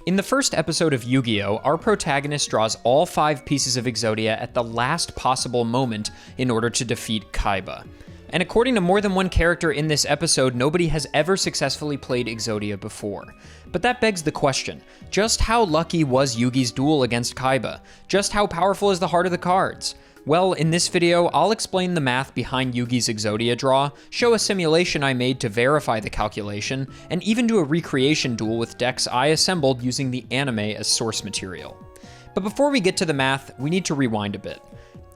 In the first episode of Yu-Gi-Oh!, our protagonist draws all 5 pieces of Exodia at the last possible moment in order to defeat Kaiba. And according to more than one character in this episode, nobody has ever successfully played Exodia before. But that begs the question, just how lucky was Yugi's duel against Kaiba? Just how powerful is the heart of the cards? Well, in this video, I'll explain the math behind Yugi's Exodia draw, show a simulation I made to verify the calculation, and even do a recreation duel with decks I assembled using the anime as source material. But before we get to the math, we need to rewind a bit.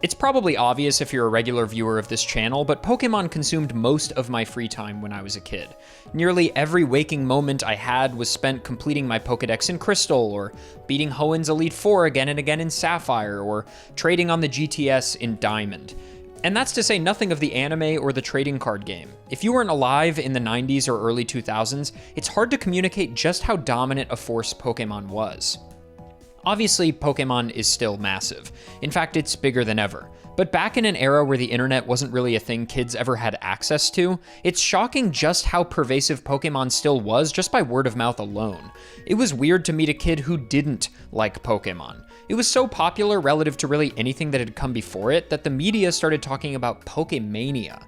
It's probably obvious if you're a regular viewer of this channel, but Pokemon consumed most of my free time when I was a kid. Nearly every waking moment I had was spent completing my Pokedex in Crystal, or beating Hoenn's Elite Four again and again in Sapphire, or trading on the GTS in Diamond. And that's to say nothing of the anime or the trading card game. If you weren't alive in the 90s or early 2000s, it's hard to communicate just how dominant a force Pokemon was. Obviously, Pokemon is still massive. In fact, it's bigger than ever. But back in an era where the internet wasn't really a thing kids ever had access to, it's shocking just how pervasive Pokemon still was just by word of mouth alone. It was weird to meet a kid who didn't like Pokemon. It was so popular relative to really anything that had come before it that the media started talking about Pokemania.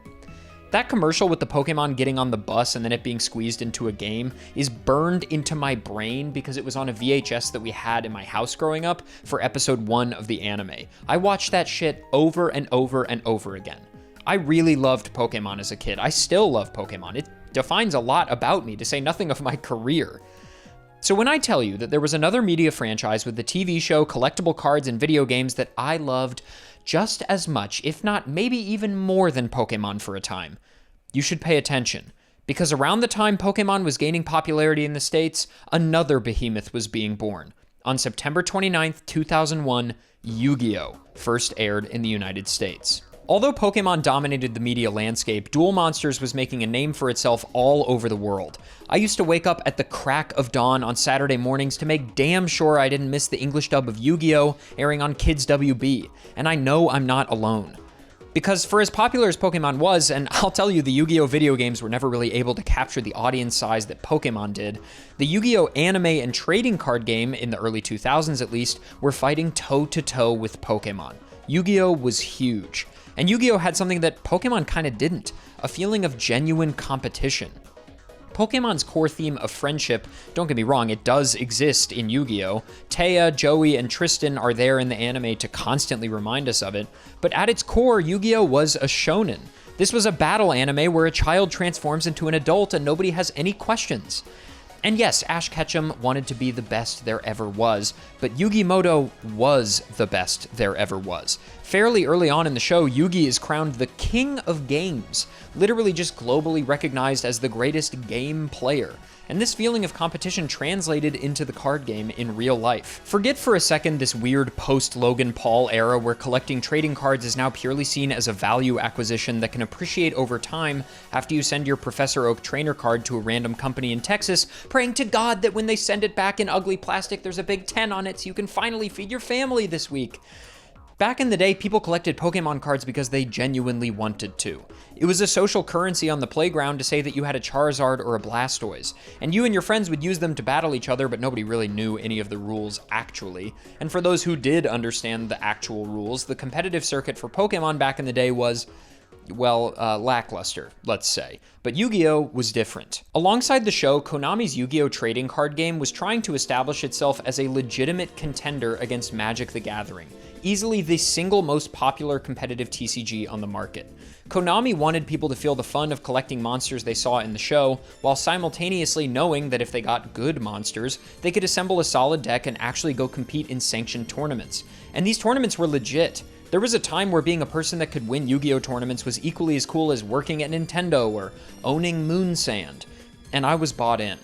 That commercial with the Pokemon getting on the bus and then it being squeezed into a game is burned into my brain because it was on a VHS that we had in my house growing up for episode 1 of the anime. I watched that shit over and over and over again. I really loved Pokemon as a kid. I still love Pokemon. It defines a lot about me, to say nothing of my career. So when I tell you that there was another media franchise with the TV show, collectible cards, and video games that I loved just as much, if not maybe even more than Pokemon for a time, you should pay attention. Because around the time Pokemon was gaining popularity in the States, another behemoth was being born. On September 29th, 2001, Yu-Gi-Oh! First aired in the United States. Although Pokemon dominated the media landscape, Duel Monsters was making a name for itself all over the world. I used to wake up at the crack of dawn on Saturday mornings to make damn sure I didn't miss the English dub of Yu-Gi-Oh! Airing on Kids WB, and I know I'm not alone. Because for as popular as Pokemon was, and I'll tell you the Yu-Gi-Oh! Video games were never really able to capture the audience size that Pokemon did, the Yu-Gi-Oh! Anime and trading card game, in the early 2000s at least, were fighting toe-to-toe with Pokemon. Yu-Gi-Oh! Was huge. And Yu-Gi-Oh! Had something that Pokemon kinda didn't, a feeling of genuine competition. Pokemon's core theme of friendship, don't get me wrong, it does exist in Yu-Gi-Oh! Taya, Joey, and Tristan are there in the anime to constantly remind us of it, but at its core, Yu-Gi-Oh! Was a shonen. This was a battle anime where a child transforms into an adult and nobody has any questions. And yes, Ash Ketchum wanted to be the best there ever was, but Yugi Muto was the best there ever was. Fairly early on in the show, Yugi is crowned the king of games, literally just globally recognized as the greatest game player. And this feeling of competition translated into the card game in real life. Forget for a second this weird post-Logan Paul era where collecting trading cards is now purely seen as a value acquisition that can appreciate over time after you send your Professor Oak trainer card to a random company in Texas, praying to God that when they send it back in ugly plastic, there's a big 10 on it so you can finally feed your family this week. Back in the day, people collected Pokemon cards because they genuinely wanted to. It was a social currency on the playground to say that you had a Charizard or a Blastoise, and you and your friends would use them to battle each other, but nobody really knew any of the rules actually. And for those who did understand the actual rules, the competitive circuit for Pokemon back in the day was, well, lackluster, let's say. But Yu-Gi-Oh! Was different. Alongside the show, Konami's Yu-Gi-Oh! Trading card game was trying to establish itself as a legitimate contender against Magic the Gathering, easily the single most popular competitive TCG on the market. Konami wanted people to feel the fun of collecting monsters they saw in the show, while simultaneously knowing that if they got good monsters, they could assemble a solid deck and actually go compete in sanctioned tournaments. And these tournaments were legit. There was a time where being a person that could win Yu-Gi-Oh! Tournaments was equally as cool as working at Nintendo or owning Moonsand, and I was bought in.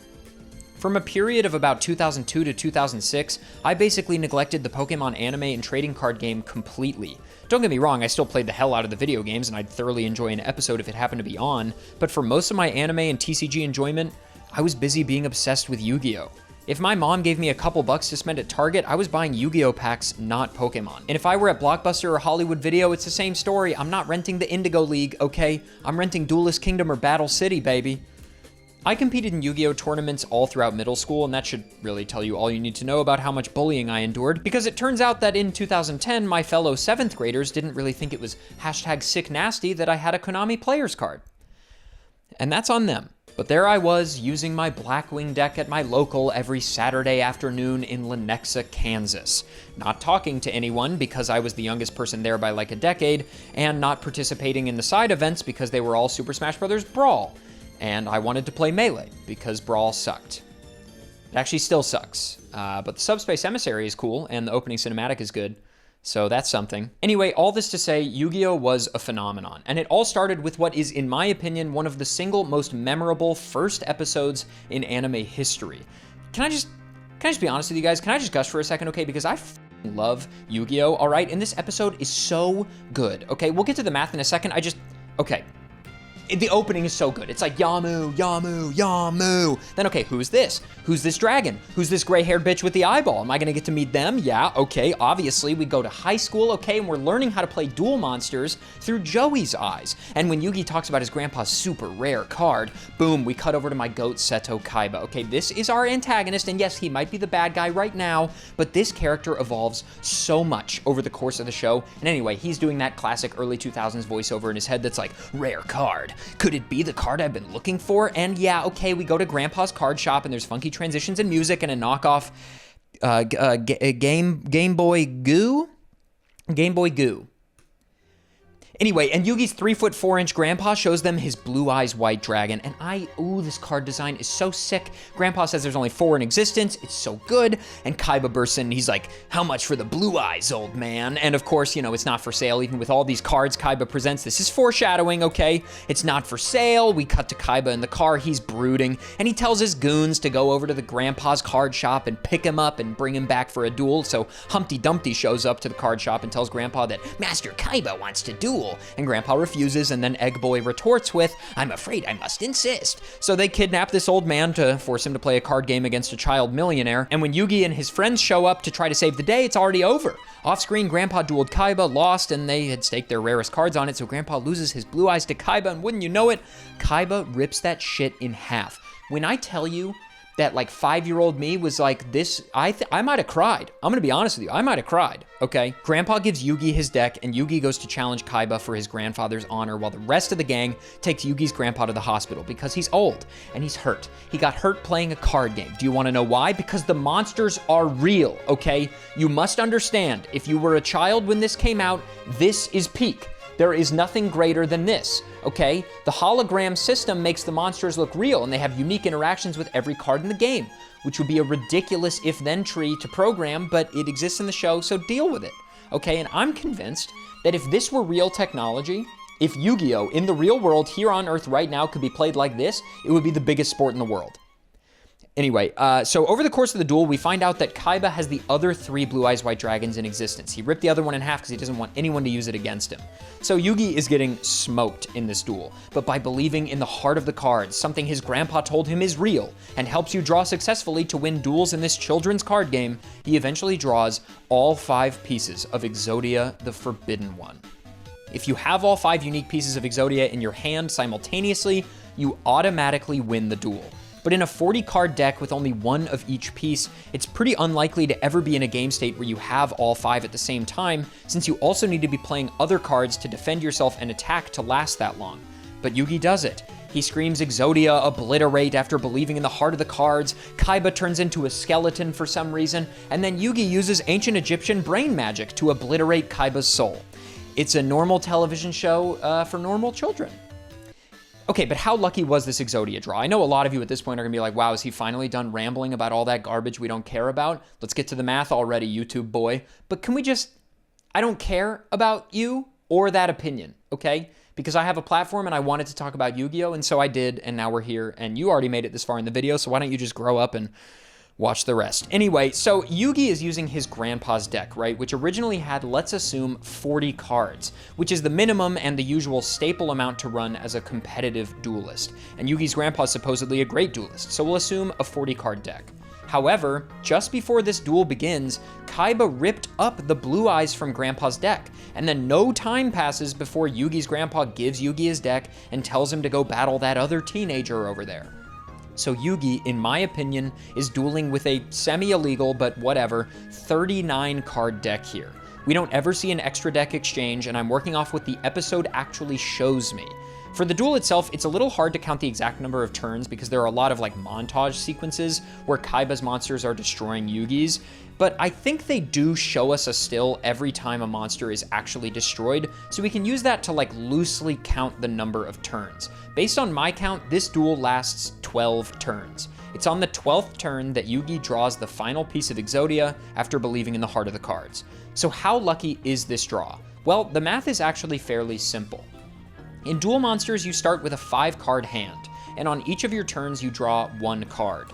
From a period of about 2002 to 2006, I basically neglected the Pokemon anime and trading card game completely. Don't get me wrong, I still played the hell out of the video games and I'd thoroughly enjoy an episode if it happened to be on, but for most of my anime and TCG enjoyment, I was busy being obsessed with Yu-Gi-Oh! If my mom gave me a couple bucks to spend at Target, I was buying Yu-Gi-Oh! Packs, not Pokemon. And if I were at Blockbuster or Hollywood Video, it's the same story. I'm not renting the Indigo League, okay? I'm renting Duelist Kingdom or Battle City, baby. I competed in Yu-Gi-Oh! Tournaments all throughout middle school, and that should really tell you all you need to know about how much bullying I endured, because it turns out that in 2010, my fellow 7th graders didn't really think it was #sicknasty that I had a Konami player's card. And that's on them. But there I was, using my Blackwing deck at my local every Saturday afternoon in Lenexa, Kansas. Not talking to anyone because I was the youngest person there by like a decade, and not participating in the side events because they were all Super Smash Bros. Brawl. And I wanted to play Melee because Brawl sucked. It actually still sucks, but the Subspace Emissary is cool, and the opening cinematic is good, so that's something. Anyway, all this to say, Yu-Gi-Oh! Was a phenomenon, and it all started with what is, in my opinion, one of the single most memorable first episodes in anime history. Can I just be honest with you guys? Can I just gush for a second, okay? Because I love Yu-Gi-Oh!, all right? And this episode is so good, okay? We'll get to the math in a second. Okay. The opening is so good. It's like, Yamu, Yamu, Yamu. Then, okay, who's this? Who's this dragon? Who's this gray-haired bitch with the eyeball? Am I gonna get to meet them? Yeah, okay, obviously. We go to high school, okay, and we're learning how to play Duel Monsters through Joey's eyes. And when Yugi talks about his grandpa's super rare card, boom, we cut over to my goat, Seto Kaiba. Okay, this is our antagonist, and yes, he might be the bad guy right now, but this character evolves so much over the course of the show. And anyway, he's doing that classic early 2000s voiceover in his head that's like, rare card. Could it be the card I've been looking for? And yeah, okay, we go to Grandpa's card shop and there's funky transitions and music and a knockoff Game Boy Goo? Game Boy Goo. Anyway, and Yugi's 3'4" grandpa shows them his Blue Eyes White Dragon, and this card design is so sick. Grandpa says there's only 4 in existence, it's so good, and Kaiba bursts in, and he's like, how much for the Blue Eyes, old man? And of course, it's not for sale, even with all these cards Kaiba presents. This is foreshadowing, okay? It's not for sale. We cut to Kaiba in the car, he's brooding, and he tells his goons to go over to the grandpa's card shop and pick him up and bring him back for a duel, so Humpty Dumpty shows up to the card shop and tells Grandpa that Master Kaiba wants to duel. And Grandpa refuses, and then Egg Boy retorts with, I'm afraid I must insist. So they kidnap this old man to force him to play a card game against a child millionaire, and when Yugi and his friends show up to try to save the day, it's already over. Off-screen, Grandpa dueled Kaiba, lost, and they had staked their rarest cards on it, so Grandpa loses his Blue Eyes to Kaiba, and wouldn't you know it, Kaiba rips that shit in half. When I tell you that like 5-year-old me was like this, I might have cried. I'm gonna be honest with you, I might have cried, okay? Grandpa gives Yugi his deck, and Yugi goes to challenge Kaiba for his grandfather's honor, while the rest of the gang takes Yugi's grandpa to the hospital because he's old and he's hurt. He got hurt playing a card game. Do you wanna know why? Because the monsters are real, okay? You must understand, if you were a child when this came out, this is peak. There is nothing greater than this, okay? The hologram system makes the monsters look real, and they have unique interactions with every card in the game, which would be a ridiculous if-then tree to program, but it exists in the show, so deal with it, okay? And I'm convinced that if this were real technology, if Yu-Gi-Oh! In the real world here on Earth right now could be played like this, it would be the biggest sport in the world. Anyway, so over the course of the duel, we find out that Kaiba has the other 3 Blue Eyes White Dragons in existence. He ripped the other one in half because he doesn't want anyone to use it against him. So Yugi is getting smoked in this duel, but by believing in the heart of the cards, something his grandpa told him is real, and helps you draw successfully to win duels in this children's card game, he eventually draws all 5 pieces of Exodia the Forbidden One. If you have all 5 unique pieces of Exodia in your hand simultaneously, you automatically win the duel. But in a 40-card deck with only 1 of each piece, it's pretty unlikely to ever be in a game state where you have all 5 at the same time, since you also need to be playing other cards to defend yourself and attack to last that long. But Yugi does it. He screams Exodia obliterate after believing in the heart of the cards, Kaiba turns into a skeleton for some reason, and then Yugi uses ancient Egyptian brain magic to obliterate Kaiba's soul. It's a normal television show for normal children. Okay, but how lucky was this Exodia draw? I know a lot of you at this point are gonna be like, wow, is he finally done rambling about all that garbage we don't care about? Let's get to the math already, YouTube boy. But can we I don't care about you or that opinion, okay? Because I have a platform and I wanted to talk about Yu-Gi-Oh! And so I did, and now we're here, and you already made it this far in the video, so why don't you just grow up and watch the rest. Anyway, so Yugi is using his grandpa's deck, right? Which originally had, let's assume, 40 cards, which is the minimum and the usual staple amount to run as a competitive duelist. And Yugi's grandpa is supposedly a great duelist, so we'll assume a 40-card deck. However, just before this duel begins, Kaiba ripped up the Blue Eyes from Grandpa's deck, and then no time passes before Yugi's grandpa gives Yugi his deck and tells him to go battle that other teenager over there. So Yugi, in my opinion, is dueling with a semi-illegal, but whatever, 39 card deck here. We don't ever see an extra deck exchange, and I'm working off what the episode actually shows me. For the duel itself, it's a little hard to count the exact number of turns because there are a lot of montage sequences where Kaiba's monsters are destroying Yugi's, but I think they do show us a still every time a monster is actually destroyed, so we can use that to loosely count the number of turns. Based on my count, this duel lasts 12 turns. It's on the 12th turn that Yugi draws the final piece of Exodia after believing in the heart of the cards. So how lucky is this draw? Well, the math is actually fairly simple. In Duel Monsters, you start with a 5-card hand, and on each of your turns you draw 1 card.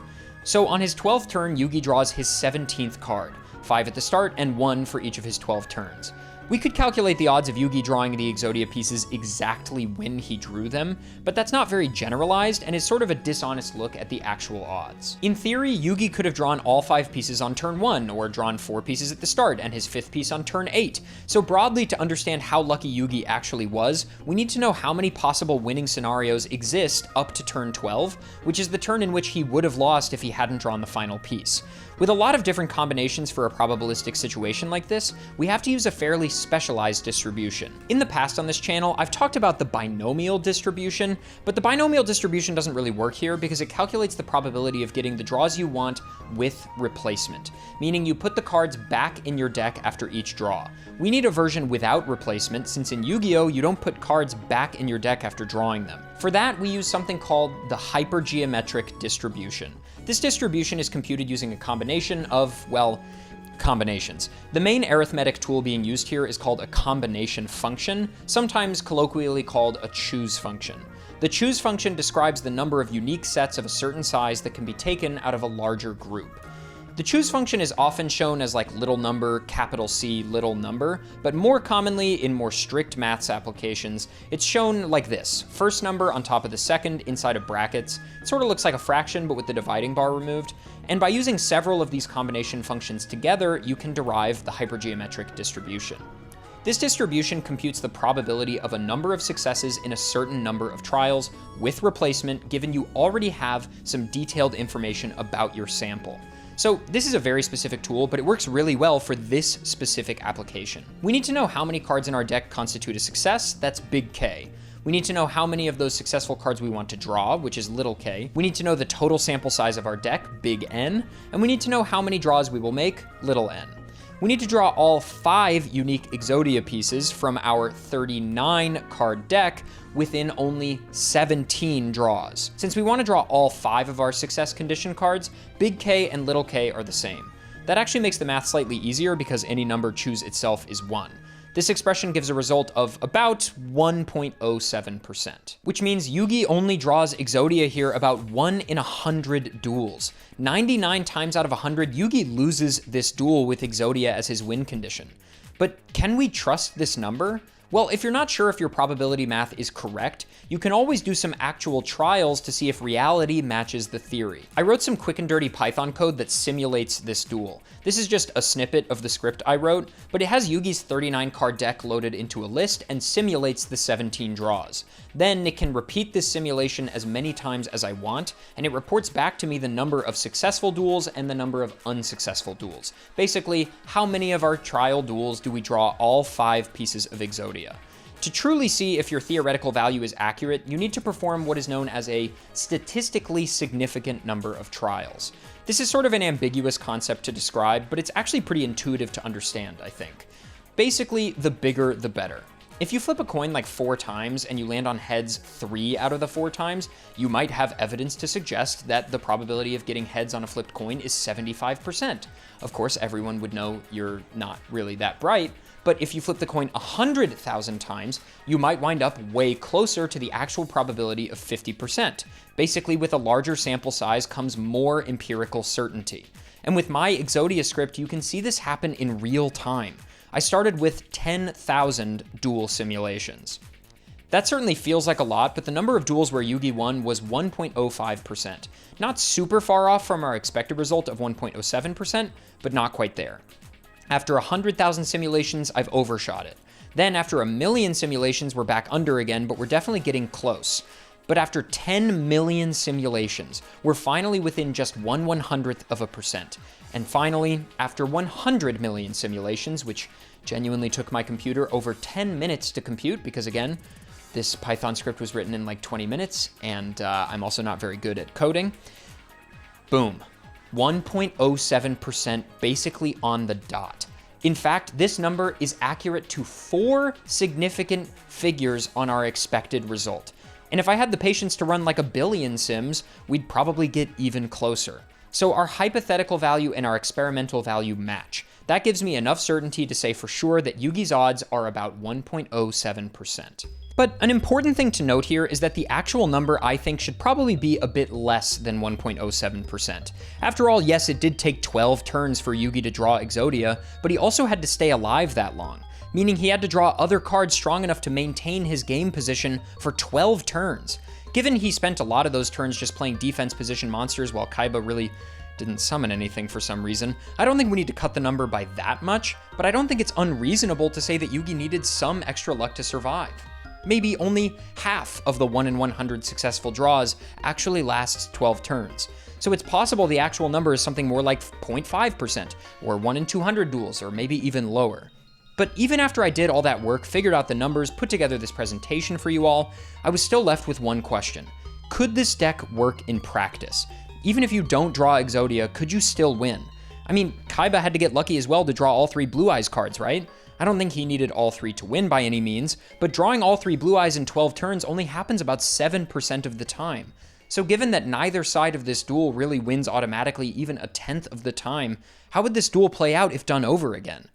So on his 12th turn, Yugi draws his 17th card, 5 at the start and 1 for each of his 12 turns. We could calculate the odds of Yugi drawing the Exodia pieces exactly when he drew them, but that's not very generalized and is sort of a dishonest look at the actual odds. In theory, Yugi could have drawn all 5 pieces on turn 1, or drawn 4 pieces at the start and his 5th piece on turn 8. So broadly, to understand how lucky Yugi actually was, we need to know how many possible winning scenarios exist up to turn 12, which is the turn in which he would have lost if he hadn't drawn the final piece. With a lot of different combinations for a probabilistic situation like this, we have to use a fairly specialized distribution. In the past on this channel, I've talked about the binomial distribution, but the binomial distribution doesn't really work here because it calculates the probability of getting the draws you want with replacement, meaning you put the cards back in your deck after each draw. We need a version without replacement, since in Yu-Gi-Oh! You don't put cards back in your deck after drawing them. For that, we use something called the hypergeometric distribution. This distribution is computed using a combination of, well, combinations. The main arithmetic tool being used here is called a combination function, sometimes colloquially called a choose function. The choose function describes the number of unique sets of a certain size that can be taken out of a larger group. The choose function is often shown as little number, capital C, little number, but more commonly in more strict maths applications, it's shown like this. First number on top of the second inside of brackets. It sort of looks like a fraction, but with the dividing bar removed. And by using several of these combination functions together, you can derive the hypergeometric distribution. This distribution computes the probability of a number of successes in a certain number of trials with replacement, given you already have some detailed information about your sample. So this is a very specific tool, but it works really well for this specific application. We need to know how many cards in our deck constitute a success, that's big K. We need to know how many of those successful cards we want to draw, which is little k. We need to know the total sample size of our deck, big N. And we need to know how many draws we will make, little n. We need to draw all 5 unique Exodia pieces from our 39 card deck within only 17 draws. Since we want to draw all 5 of our success condition cards, big K and little k are the same. That actually makes the math slightly easier because any number choose itself is 1. This expression gives a result of about 1.07%, which means Yugi only draws Exodia here about 1 in 100 duels. 99 times out of 100, Yugi loses this duel with Exodia as his win condition. But can we trust this number? Well, if you're not sure if your probability math is correct, you can always do some actual trials to see if reality matches the theory. I wrote some quick and dirty Python code that simulates this duel. This is just a snippet of the script I wrote, but it has Yugi's 39 card deck loaded into a list and simulates the 17 draws. Then it can repeat this simulation as many times as I want, and it reports back to me the number of successful duels and the number of unsuccessful duels. Basically, how many of our trial duels do we draw all 5 pieces of Exodia? To truly see if your theoretical value is accurate, you need to perform what is known as a statistically significant number of trials. This is sort of an ambiguous concept to describe, but it's actually pretty intuitive to understand, I think. Basically, the bigger the better. If you flip a coin 4 times and you land on heads 3 out of the 4 times, you might have evidence to suggest that the probability of getting heads on a flipped coin is 75%. Of course, everyone would know you're not really that bright, but if you flip the coin 100,000 times, you might wind up way closer to the actual probability of 50%. Basically, with a larger sample size comes more empirical certainty. And with my Exodia script, you can see this happen in real time. I started with 10,000 duel simulations. That certainly feels like a lot, but the number of duels where Yugi won was 1.05%. Not super far off from our expected result of 1.07%, but not quite there. After 100,000 simulations, I've overshot it. Then after 1 million simulations, we're back under again, but we're definitely getting close. but after 10 million simulations, we're finally within just 1/100%. And finally, after 100 million simulations, which genuinely took my computer over 10 minutes to compute, because again, this Python script was written in like 20 minutes, and I'm also not very good at coding. Boom. 1.07%, basically on the dot. In fact, this number is accurate to 4 significant figures on our expected result. And if I had the patience to run like a billion sims, we'd probably get even closer. So our hypothetical value and our experimental value match. That gives me enough certainty to say for sure that Yugi's odds are about 1.07%. But an important thing to note here is that the actual number I think should probably be a bit less than 1.07%. After all, yes, it did take 12 turns for Yugi to draw Exodia, but he also had to stay alive that long, meaning he had to draw other cards strong enough to maintain his game position for 12 turns. Given he spent a lot of those turns just playing defense position monsters while Kaiba really didn't summon anything for some reason, I don't think we need to cut the number by that much, but I don't think it's unreasonable to say that Yugi needed some extra luck to survive. Maybe only half of the 1 in 100 successful draws actually lasts 12 turns. So it's possible the actual number is something more like 0.5%, or 1 in 200 duels, or maybe even lower. But even after I did all that work, figured out the numbers, put together this presentation for you all, I was still left with one question. Could this deck work in practice? Even if you don't draw Exodia, could you still win? I mean, Kaiba had to get lucky as well to draw all 3 Blue Eyes cards, right? I don't think he needed all 3 to win by any means, but drawing all 3 Blue Eyes in 12 turns only happens about 7% of the time. So given that neither side of this duel really wins automatically even a tenth of the time, how would this duel play out if done over again?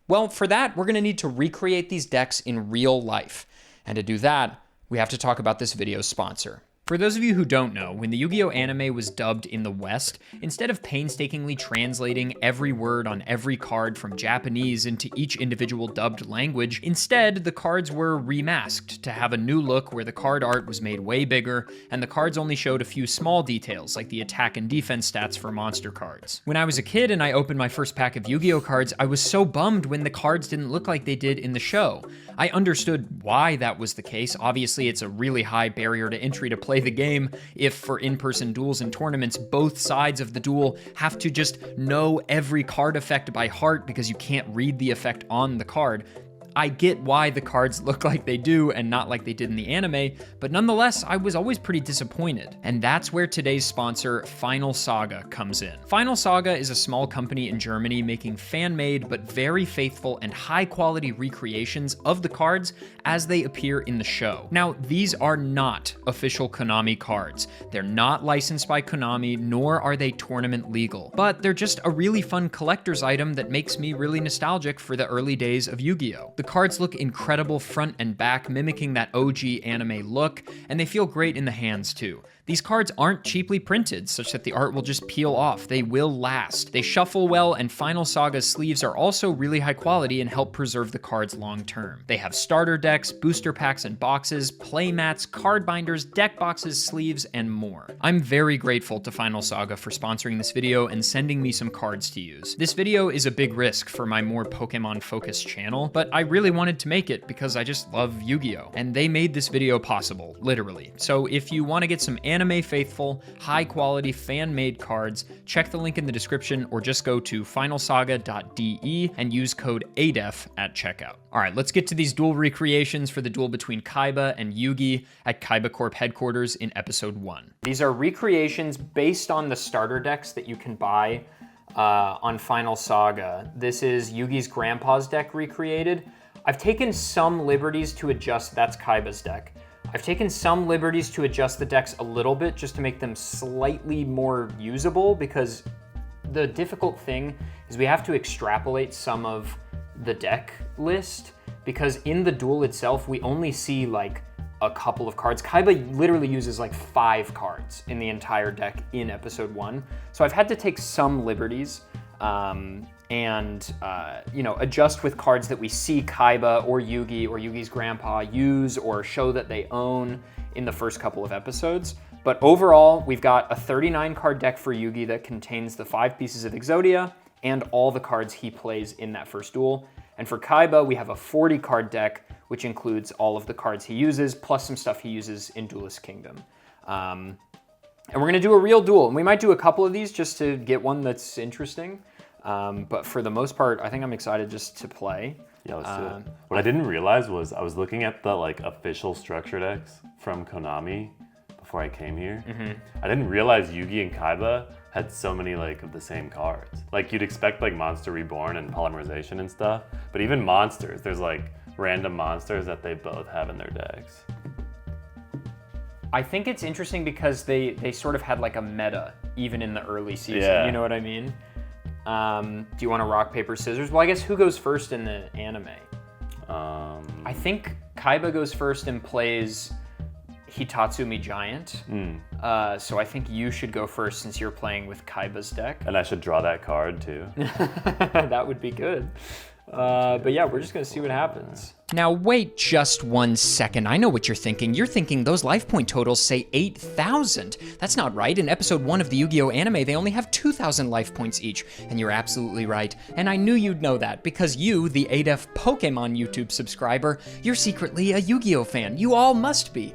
Well, for that, we're going to need to recreate these decks in real life. And to do that, we have to talk about this video's sponsor. For those of you who don't know, when the Yu-Gi-Oh! Anime was dubbed in the West, instead of painstakingly translating every word on every card from Japanese into each individual dubbed language, instead the cards were remasked to have a new look where the card art was made way bigger, and the cards only showed a few small details like the attack and defense stats for monster cards. When I was a kid and I opened my first pack of Yu-Gi-Oh! Cards, I was so bummed when the cards didn't look like they did in the show. I understood why that was the case. Obviously, it's a really high barrier to entry to play the game if for in-person duels and tournaments, both sides of the duel have to just know every card effect by heart because you can't read the effect on the card. I get why the cards look like they do and not like they did in the anime, but nonetheless, I was always pretty disappointed. And that's where today's sponsor, Final Saga, comes in. Final Saga is a small company in Germany making fan-made but very faithful and high-quality recreations of the cards as they appear in the show. Now, these are not official Konami cards. They're not licensed by Konami, nor are they tournament legal, but they're just a really fun collector's item that makes me really nostalgic for the early days of Yu-Gi-Oh! The cards look incredible front and back, mimicking that OG anime look, and they feel great in the hands too. These cards aren't cheaply printed, such that the art will just peel off. They will last. They shuffle well, and Final Saga's sleeves are also really high quality and help preserve the cards long term. They have starter decks, booster packs and boxes, play mats, card binders, deck boxes, sleeves, and more. I'm very grateful to Final Saga for sponsoring this video and sending me some cards to use. This video is a big risk for my more Pokemon-focused channel, but I really wanted to make it because I just love Yu-Gi-Oh! And they made this video possible, literally. So if you want to get some anime faithful, high quality fan-made cards, check the link in the description or just go to finalsaga.de and use code ADEF at checkout. All right, let's get to these duel recreations for the duel between Kaiba and Yugi at Kaiba Corp headquarters in episode 1. These are recreations based on the starter decks that you can buy on Final Saga. This is Yugi's grandpa's deck recreated. I've taken some liberties to adjust, that's Kaiba's deck. I've taken some liberties to adjust the decks a little bit just to make them slightly more usable, because the difficult thing is we have to extrapolate some of the deck list, because in the duel itself, we only see like a couple of cards. Kaiba literally uses like 5 cards in the entire deck in episode 1. So I've had to take some liberties and adjust with cards that we see Kaiba or Yugi's grandpa use or show that they own in the first couple of episodes. But overall, we've got a 39 card deck for Yugi that contains the 5 pieces of Exodia and all the cards he plays in that first duel. And for Kaiba, we have a 40 card deck which includes all of the cards he uses, plus some stuff he uses in Duelist Kingdom. And we're gonna do a real duel, and we might do a couple of these just to get one that's interesting. But for the most part, I think I'm excited just to play. Yeah, let's do it. What I didn't realize was I was looking at the like official structure decks from Konami before I came here. I didn't realize Yugi and Kaiba had so many like of the same cards. Like you'd expect like Monster Reborn and Polymerization and stuff, but even monsters, there's like random monsters that they both have in their decks. I think it's interesting because they sort of had like a meta even in the early season. Yeah. You know what I mean? Do you want to rock, paper, scissors? Well, I guess who goes first in the anime? I think Kaiba goes first and plays Hitatsumi Giant. So I think you should go first since you're playing with Kaiba's deck. And I should draw that card too. That would be good. But yeah, we're just gonna see what happens. Now wait just 1 second. I know what you're thinking. You're thinking those life point totals say 8,000. That's not right. In episode 1 of the Yu-Gi-Oh! Anime, they only have 2,000 life points each. And you're absolutely right. And I knew you'd know that because you, the ADEF Pokemon YouTube subscriber, you're secretly a Yu-Gi-Oh! Fan. You all must be.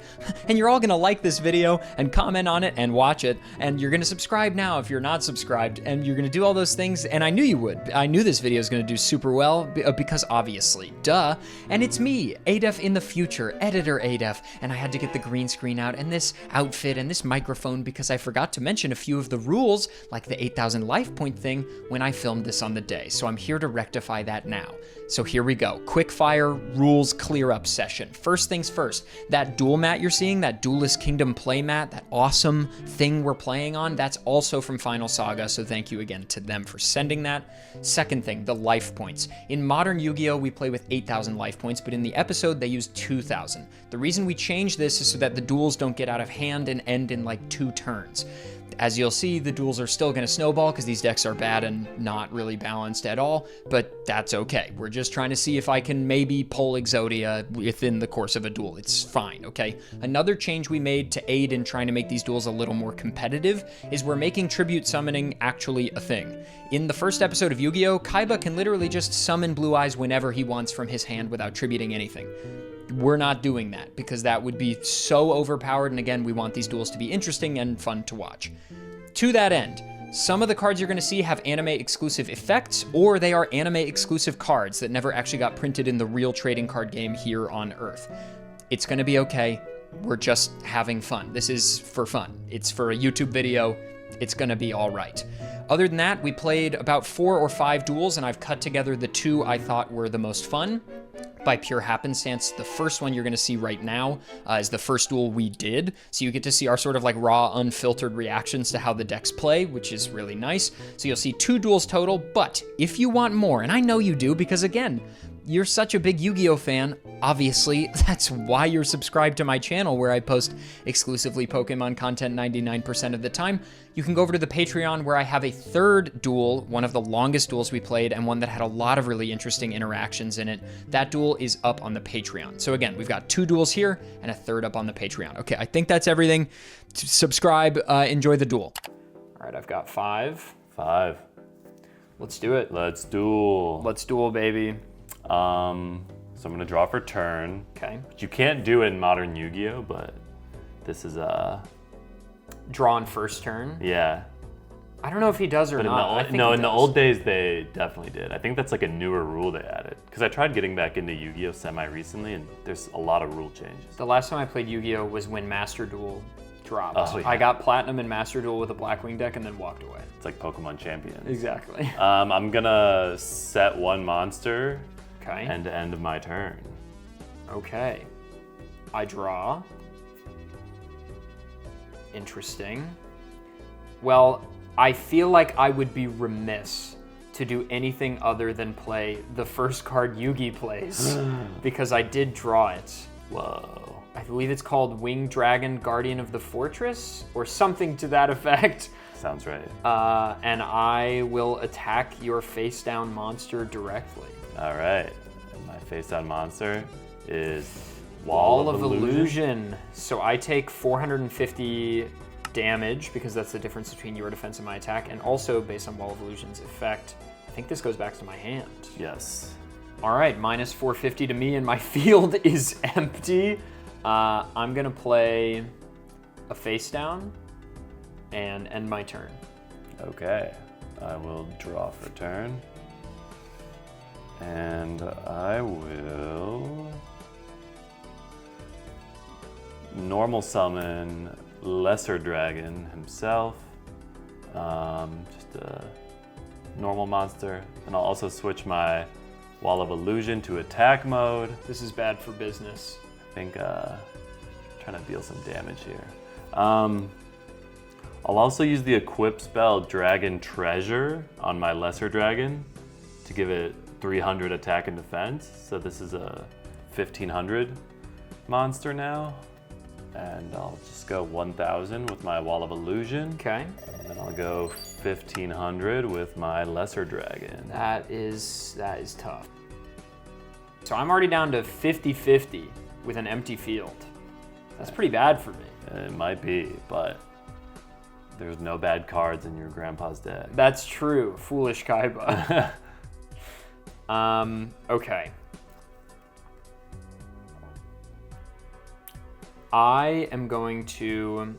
And you're all gonna like this video and comment on it and watch it. And you're gonna subscribe now if you're not subscribed. And you're gonna do all those things. And I knew you would. I knew this video was gonna do super well because obviously, duh. And it's me, ADEF in the future, editor ADEF, and I had to get the green screen out and this outfit and this microphone because I forgot to mention a few of the rules, like the 8,000 life point thing, when I filmed this on the day. So I'm here to rectify that now. So here we go. Quick fire rules clear up session. First things first, that duel mat you're seeing, that Duelist Kingdom play mat, that awesome thing we're playing on, that's also from Final Saga, so thank you again to them for sending that. Second thing, the life points. In modern Yu-Gi-Oh! We play with 8,000 life points, but in the episode they use 2,000. The reason we changed this is so that the duels don't get out of hand and end in like 2 turns. As you'll see, the duels are still going to snowball because these decks are bad and not really balanced at all, but that's okay. We're just trying to see if I can maybe pull Exodia within the course of a duel. It's fine, okay? Another change we made to aid in trying to make these duels a little more competitive is we're making tribute summoning actually a thing. In the first episode of Yu-Gi-Oh!, Kaiba can literally just summon Blue Eyes whenever he wants from his hand without tributing anything. We're not doing that because that would be so overpowered, and again, we want these duels to be interesting and fun to watch. To that end, some of the cards you're going to see have anime exclusive effects, or they are anime exclusive cards that never actually got printed in the real trading card game here on Earth. It's going to be okay. We're just having fun. This is for fun. It's for a YouTube video. It's going to be all right. Other than that, we played about 4 or 5 duels, and I've cut together the 2 I thought were the most fun. By pure happenstance, the first one you're going to see right now is the first duel we did. So you get to see our sort of like raw, unfiltered reactions to how the decks play, which is really nice. So you'll see 2 duels total, but if you want more, and I know you do because again, you're such a big Yu-Gi-Oh! Fan, obviously, that's why you're subscribed to my channel where I post exclusively Pokemon content 99% of the time. You can go over to the Patreon where I have a 3rd duel, one of the longest duels we played, and one that had a lot of really interesting interactions in it. That duel is up on the Patreon. So again, we've got 2 duels here and a 3rd up on the Patreon. Okay, I think that's everything. Subscribe, enjoy the duel. All right, I've got 5. 5. Let's do it. Let's duel. Let's duel, baby. So I'm gonna draw for turn. Okay. Which you can't do in modern Yu-Gi-Oh, but this is draw on first turn. Yeah. I don't know if he does or not. In the old days they definitely did. I think that's like a newer rule they added. Because I tried getting back into Yu-Gi-Oh semi-recently, and there's a lot of rule changes. The last time I played Yu-Gi-Oh was when Master Duel dropped. Oh, yeah. I got Platinum in Master Duel with a Blackwing deck and then walked away. It's like Pokemon Champions. Exactly. I'm gonna set 1 monster. Okay. And end my turn. Okay. I draw. Interesting. Well, I feel like I would be remiss to do anything other than play the first card Yugi plays because I did draw it. Whoa. I believe it's called Winged Dragon Guardian of the Fortress or something to that effect. Sounds right. And I will attack your face down monster directly. All right. My face down monster is Wall of Illusion. So I take 450 damage because that's the difference between your defense and my attack, and also based on Wall of Illusion's effect, I think this goes back to my hand. Yes. All right, minus 450 to me, and my field is empty. I'm gonna play a face down and end my turn. Okay, I will draw for turn. And I will normal summon Lesser Dragon himself. Just a normal monster. And I'll also switch my Wall of Illusion to attack mode. This is bad for business. I think trying to deal some damage here. I'll also use the equip spell Dragon Treasure on my Lesser Dragon to give it 300 attack and defense. So this is a 1500 monster now. And I'll just go 1000 with my Wall of Illusion. Okay. And then I'll go 1500 with my Lesser Dragon. That is tough. So I'm already down to 50-50 with an empty field. That's pretty bad for me. It might be, but there's no bad cards in your grandpa's deck. That's true. Foolish Kaiba. Okay. I am going to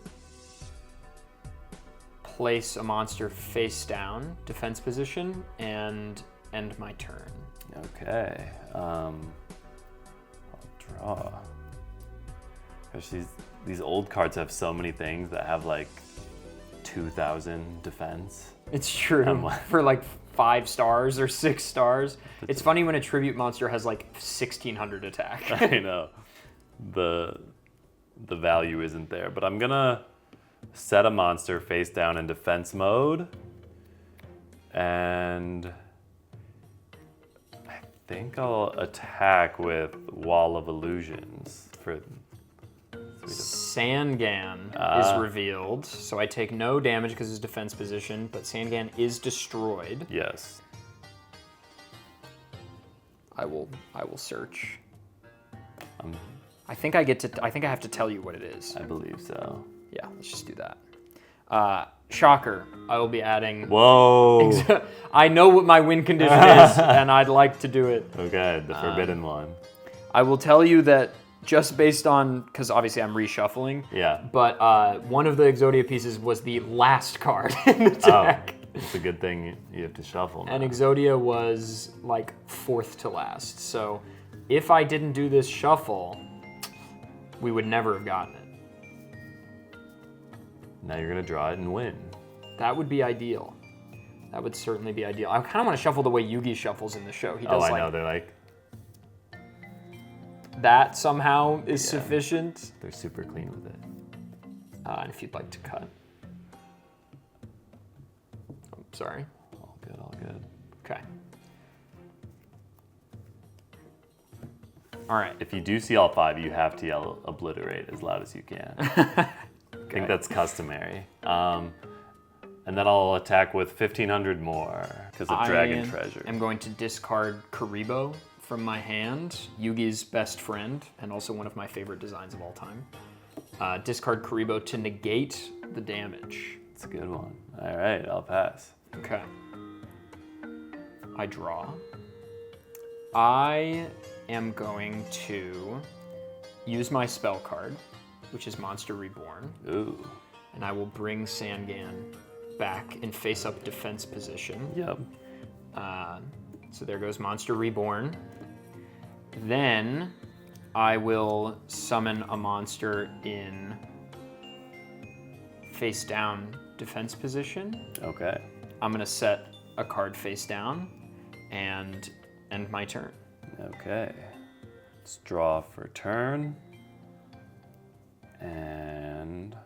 place a monster face down, defense position, and end my turn. Okay. I'll draw. Gosh, these old cards have so many things that have like 2000 defense. It's true. For like 5 stars or 6 stars. It's funny when a tribute monster has like 1600 attack. I know. The value isn't there, but I'm gonna set a monster face down in defense mode, and I think I'll attack with Wall of Illusions for 3 Sangan is revealed, so I take no damage because it's defense position, but Sangan is destroyed. Yes. I will search. I think I have to tell you what it is. I believe so. Yeah, let's just do that. Shocker, I will be adding... Whoa! I know what my win condition is, and I'd like to do it. Okay, the forbidden one. I will tell you that just based on... Because obviously I'm reshuffling. Yeah. But one of the Exodia pieces was the last card in the deck. Oh, it's a good thing you have to shuffle now. And Exodia was like 4th to last. So if I didn't do this shuffle, we would never have gotten it. Now you're gonna draw it and win. That would be ideal. That would certainly be ideal. I kind of want to shuffle the way Yugi shuffles in the show. He does I know. They're like... That somehow is sufficient. They're super clean with it. And if you'd like to cut. Oh, sorry. All good, all good. Okay. All right. If you do see all 5, you have to yell obliterate as loud as you can. I think that's customary. And then I'll attack with 1500 more because of Dragon Treasure. I'm going to discard Karibo from my hand, Yugi's best friend, and also one of my favorite designs of all time. Discard Karibo to negate the damage. It's a good one. All right, I'll pass. Okay. I draw. I am going to use my spell card, which is Monster Reborn. Ooh. And I will bring Sangan back in face-up defense position. Yep. So there goes Monster Reborn. Then I will summon a monster in face-down defense position. Okay. I'm gonna set a card face down and end my turn. Okay. Let's draw for turn. And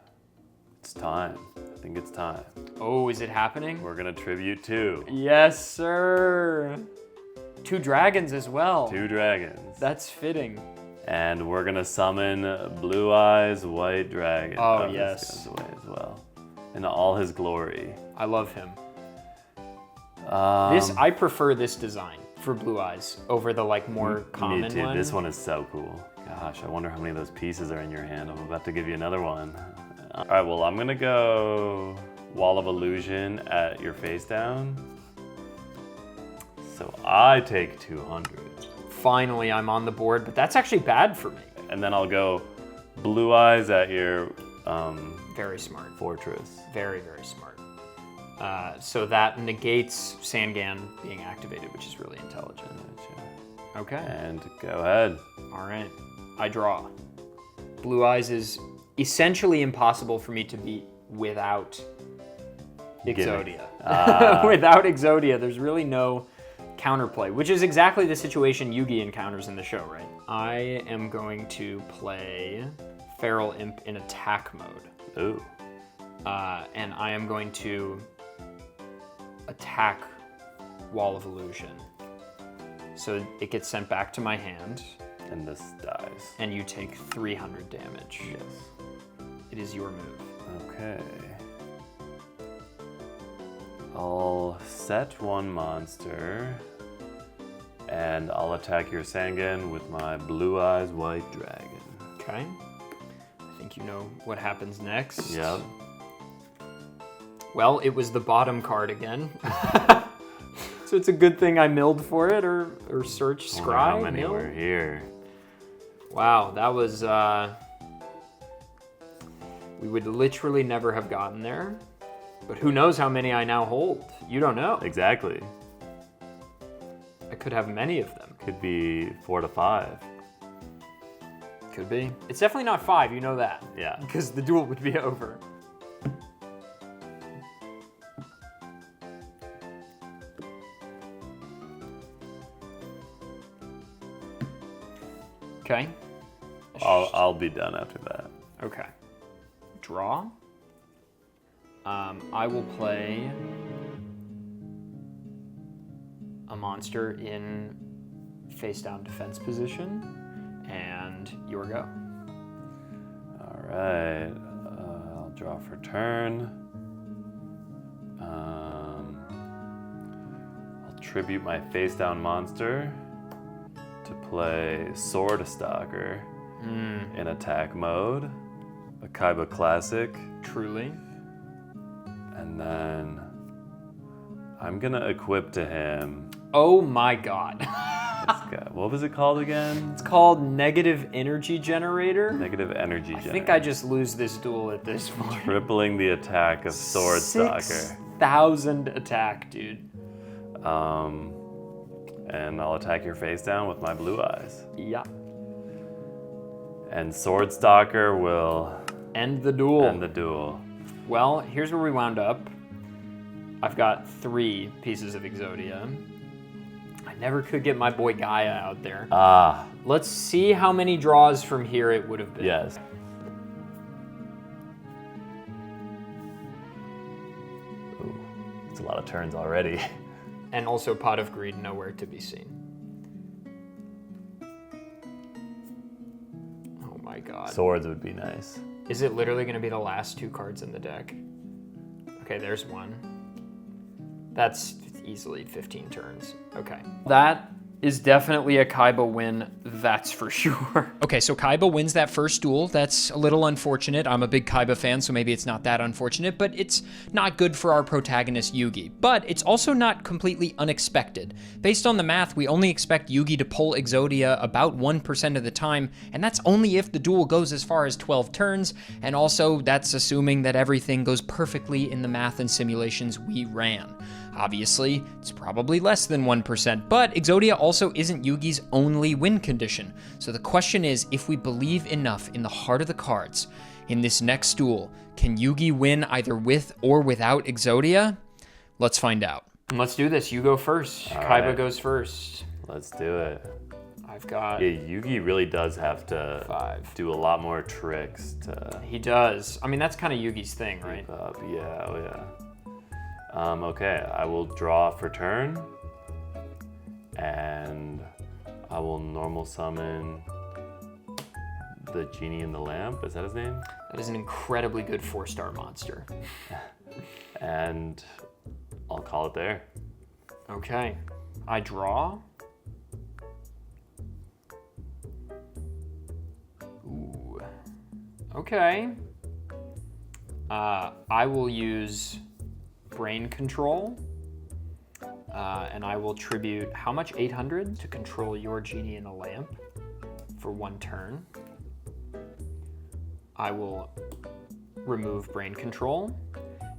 it's time. I think it's time. Oh, is it happening? We're gonna tribute 2. Yes, sir. 2 dragons as well. 2 dragons. That's fitting. And we're gonna summon Blue Eyes White Dragon. Oh, this yes. goes away as well. In all his glory. I love him. I prefer this design for Blue Eyes over the like more common me too. one. This one is so cool. Gosh, I wonder how many of those pieces are in your hand. I'm about to give you another one. All right, well, I'm gonna go Wall of Illusion at your face down. So I take 200. Finally, I'm on the board, but that's actually bad for me. And then I'll go Blue Eyes at your Very smart. fortress. Very, very smart. So that negates Sangan being activated, which is really intelligent. Okay. And go ahead. All right. I draw. Blue Eyes is essentially impossible for me to beat without Exodia. Without Exodia, there's really no counterplay, which is exactly the situation Yugi encounters in the show, right? I am going to play Feral Imp in attack mode. Ooh. And I am going to attack Wall of Illusion. So it gets sent back to my hand, And this dies. and you take 300 damage. Yes. It is your move. Okay. I'll set one monster, and I'll attack your Sangan with my Blue Eyes White Dragon. Okay. I think you know what happens next. Yep. Well, it was the bottom card again. So it's a good thing I milled for it, or search Wonder scry. how many mill? were here? Wow, that was, we would literally never have gotten there. But who knows how many I now hold? You don't know. Exactly. I could have many of them. Could be 4 to 5. Could be. It's definitely not 5, you know that. Yeah. Because the duel would be over. Okay. I'll be done after that. Okay. Draw. I will play a monster in face down defense position, and your go. All right. I'll draw for turn. I'll tribute my face down monster to play Sword Stalker in attack mode, a Kaiba classic. Truly. And then I'm gonna equip to him Oh my god. this guy. What was it called again? It's called Negative Energy Generator. Negative energy I generator. think I just lose this duel at this point. Tripling the attack of Sword Stalker. 6,000 attack, dude. And I'll attack your face down with my Blue Eyes. Yeah. And Sword Stalker will End the duel. end the duel. Well, here's where we wound up. I've got 3 pieces of Exodia. I never could get my boy Gaia out there. Ah, Let's see how many draws from here it would have been. yes. Ooh, it's a lot of turns already. And also Pot of Greed nowhere to be seen. Oh my god. Swords would be nice. Is it literally going to be the last 2 cards in the deck? Okay, there's one. That's easily 15 turns. Okay. That is definitely a Kaiba win, that's for sure. Okay, so Kaiba wins that first duel. That's a little unfortunate. I'm a big Kaiba fan, so maybe it's not that unfortunate, but it's not good for our protagonist Yugi. But it's also not completely unexpected. Based on the math, we only expect Yugi to pull Exodia about 1% of the time, and that's only if the duel goes as far as 12 turns, and also that's assuming that everything goes perfectly in the math and simulations we ran. Obviously, it's probably less than 1%, but Exodia also isn't Yugi's only win condition. So the question is, if we believe enough in the heart of the cards, in this next duel, can Yugi win either with or without Exodia? Let's find out. Let's do this. You go first. Kaiba right. goes first. Let's do it. I've got Yeah, Yugi really does have to 5. do a lot more tricks to He does. I mean, that's kind of Yugi's thing, right? keep up. Yeah, oh yeah. Okay, I will draw for turn, and I will normal summon the Genie in the Lamp. Is that his name? That is an incredibly good 4-star monster. And I'll call it there. Okay. I draw. Ooh. Okay. I will use Brain Control And I will tribute how much? 800 to control your genie in the lamp for 1 turn. I will remove brain control.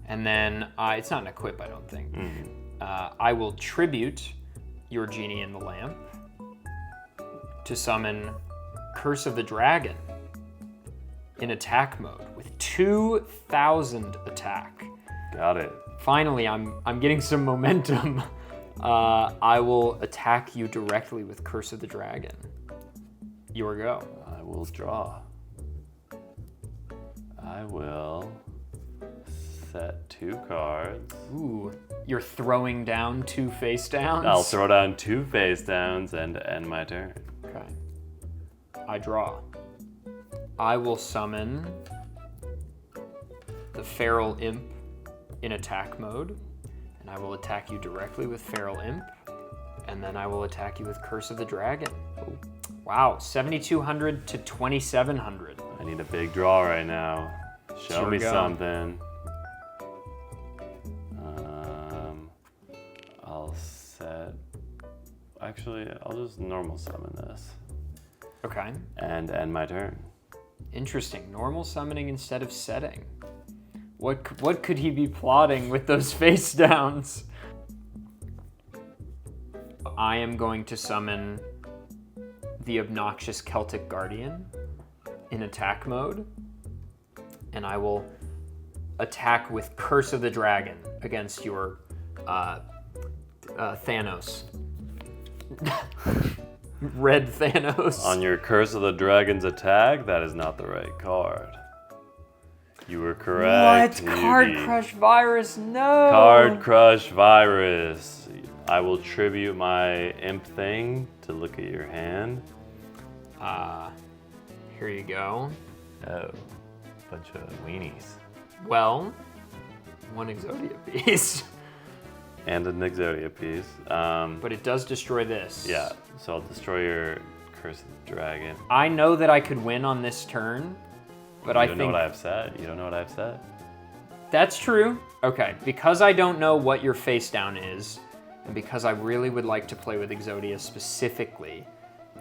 And then it's not an equip, I don't think. I will tribute your genie in the lamp to summon Curse of the Dragon in attack mode with 2,000 attack. Got it. Finally, I'm getting some momentum. I will attack you directly with Curse of the Dragon. Your go. I will draw. I will set 2 cards. Ooh, you're throwing down 2 face downs? I'll throw down 2 face downs and end my turn. Okay. I draw. I will summon the Feral Imp in attack mode, and I will attack you directly with Feral Imp, and then I will attack you with Curse of the Dragon. Oh. Wow, 7,200 to 2,700. I need a big draw right now. Show me something. I'll set... Actually, I'll just normal summon this. Okay. And end my turn. Interesting. Normal summoning instead of setting. What could he be plotting with those face downs? I am going to summon the obnoxious Celtic Guardian in attack mode, and I will attack with Curse of the Dragon against your Thanos. Red Thanos. On your Curse of the Dragon's attack, that is not the right card. You were correct. What? Card Crush Virus? No. Card Crush Virus. I will tribute my imp thing to look at your hand. Here you go. Oh, bunch of weenies. Well, 1 Exodia piece. And an Exodia piece. But it does destroy this. Yeah, so I'll destroy your Curse of the Dragon. I know that I could win on this turn, but I think... You don't know what I've said? You don't know what I've said? That's true. Okay, because I don't know what your face down is, and because I really would like to play with Exodia specifically,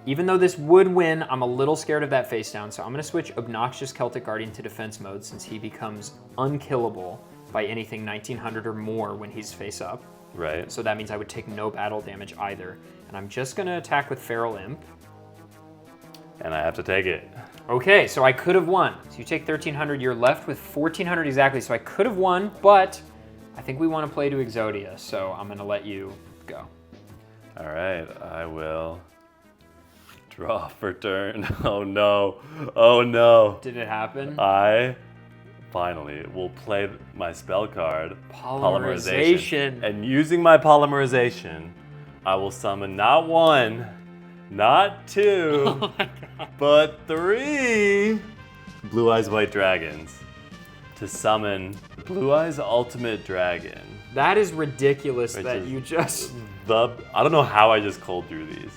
even though this would win, I'm a little scared of that face down, so I'm going to switch Obnoxious Celtic Guardian to defense mode since he becomes unkillable by anything 1900 or more when he's face up. Right. So that means I would take no battle damage either. And I'm just going to attack with Feral Imp. And I have to take it. Okay, so I could have won. So you take 1,300, you're left with 1,400 exactly, so I could have won, but I think we want to play to Exodia, so I'm going to let you go. All right, I will draw for turn. Oh no, oh no. Did it happen? I finally will play my spell card, Polymerization. And using my Polymerization, I will summon not 1, not 2, but 3 Blue Eyes White Dragons to summon Blue Eyes Ultimate Dragon. That is ridiculous Which that is you just... I don't know how I just cold through these.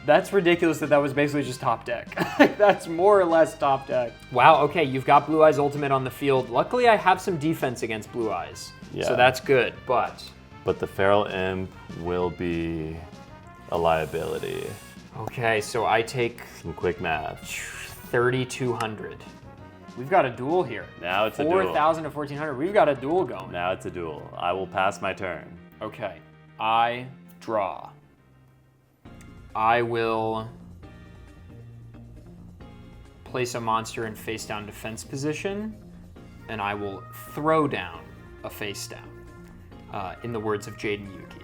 That's ridiculous that was basically just top deck. That's more or less top deck. Wow, okay, you've got Blue Eyes Ultimate on the field. Luckily, I have some defense against Blue Eyes. Yeah. So that's good, but... But the Feral Imp will be a liability. Okay, so I take Some quick math. 3,200. We've got a duel here. Now it's a duel. 4,000 to 1,400. We've got a duel going. Now it's a duel. I will pass my turn. Okay, I draw. I will place a monster in face down defense position, and I will throw down a face down. In the words of Jaden Yuki.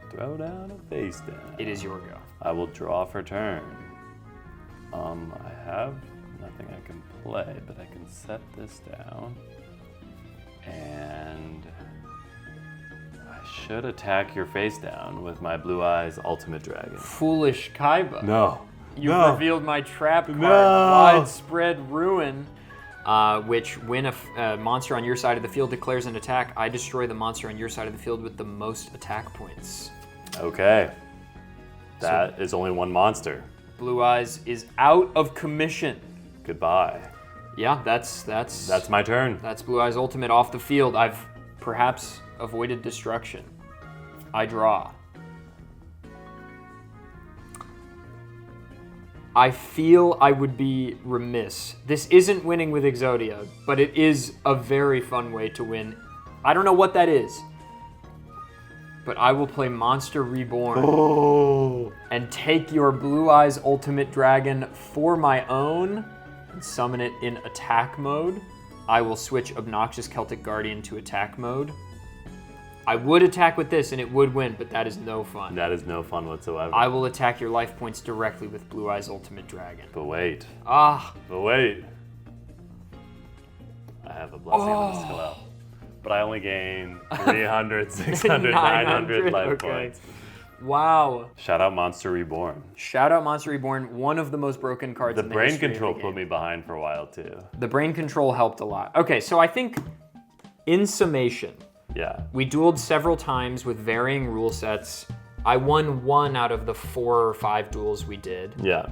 Throw down a face down. It is your go. I will draw for turn. I have nothing I can play, but I can set this down. And I should attack your face down with my Blue Eyes Ultimate Dragon. Foolish Kaiba. No. You've revealed my trap card, No. Widespread Ruin, which when a monster on your side of the field declares an attack, I destroy the monster on your side of the field with the most attack points. Okay. That is only 1 monster. Blue Eyes is out of commission. Goodbye. Yeah, that's That's my turn. Blue Eyes Ultimate off the field. I've perhaps avoided destruction. I draw. I feel I would be remiss. This isn't winning with Exodia, but it is a very fun way to win. I don't know what that is, but I will play Monster Reborn and take your Blue Eyes Ultimate Dragon for my own and summon it in attack mode. I will switch Obnoxious Celtic Guardian to attack mode. I would attack with this and it would win, but that is no fun. That is no fun whatsoever. I will attack your life points directly with Blue Eyes Ultimate Dragon. But wait. Ah. But wait. I have a blessing on the skull. But I only gain 300, 600, 900 life points. Wow. Shout out Monster Reborn. Shout out Monster Reborn, one of the most broken cards in the brain history control of the game. put me behind for a while too. The brain control helped a lot. Okay, so I think in summation, yeah, we dueled several times with varying rule sets. I won 1 out of the 4 or 5 duels we did. Yeah.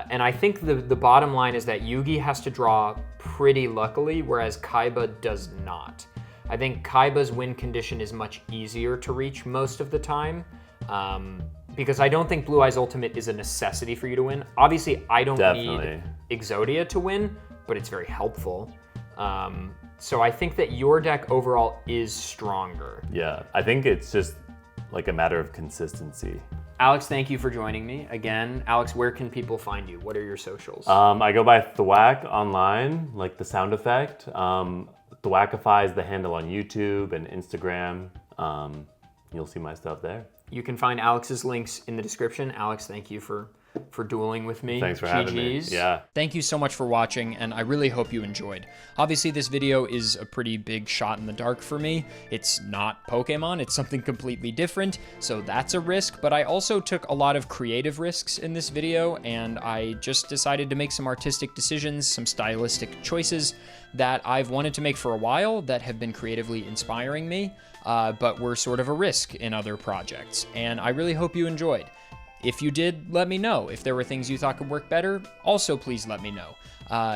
And I think the bottom line is that Yugi has to draw pretty luckily, whereas Kaiba does not. I think Kaiba's win condition is much easier to reach most of the time, because I don't think Blue Eyes Ultimate is a necessity for you to win. Obviously, I don't need Exodia to win, but it's very helpful. So I think that your deck overall is stronger. Yeah, I think it's just like a matter of consistency. Alex, thank you for joining me again. Alex, where can people find you? What are your socials? I go by Thwack online, like the sound effect. Thwackify is the handle on YouTube and Instagram. You'll see my stuff there. You can find Alex's links in the description. Alex, thank you for dueling with me. Thanks for having me. Yeah. Thank you so much for watching, and I really hope you enjoyed. Obviously, this video is a pretty big shot in the dark for me. It's not Pokemon, it's something completely different, so that's a risk, but I also took a lot of creative risks in this video, and I just decided to make some artistic decisions, some stylistic choices that I've wanted to make for a while that have been creatively inspiring me, but were sort of a risk in other projects, and I really hope you enjoyed. If you did, let me know. If there were things you thought could work better, also please let me know.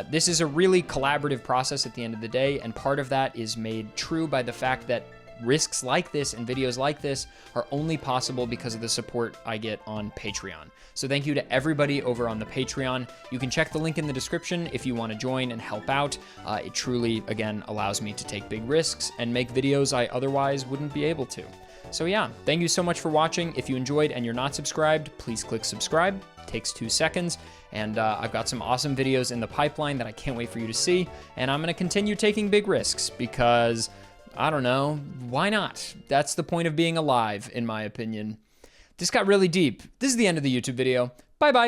This is a really collaborative process at the end of the day, and part of that is made true by the fact that risks like this and videos like this are only possible because of the support I get on Patreon. So thank you to everybody over on the Patreon. You can check the link in the description if you want to join and help out. It truly, again, allows me to take big risks and make videos I otherwise wouldn't be able to. So yeah, thank you so much for watching. If you enjoyed and you're not subscribed, please click subscribe. It takes 2 seconds. And I've got some awesome videos in the pipeline that I can't wait for you to see. And I'm going to continue taking big risks because, I don't know, why not? That's the point of being alive, in my opinion. This got really deep. This is the end of the YouTube video. Bye-bye.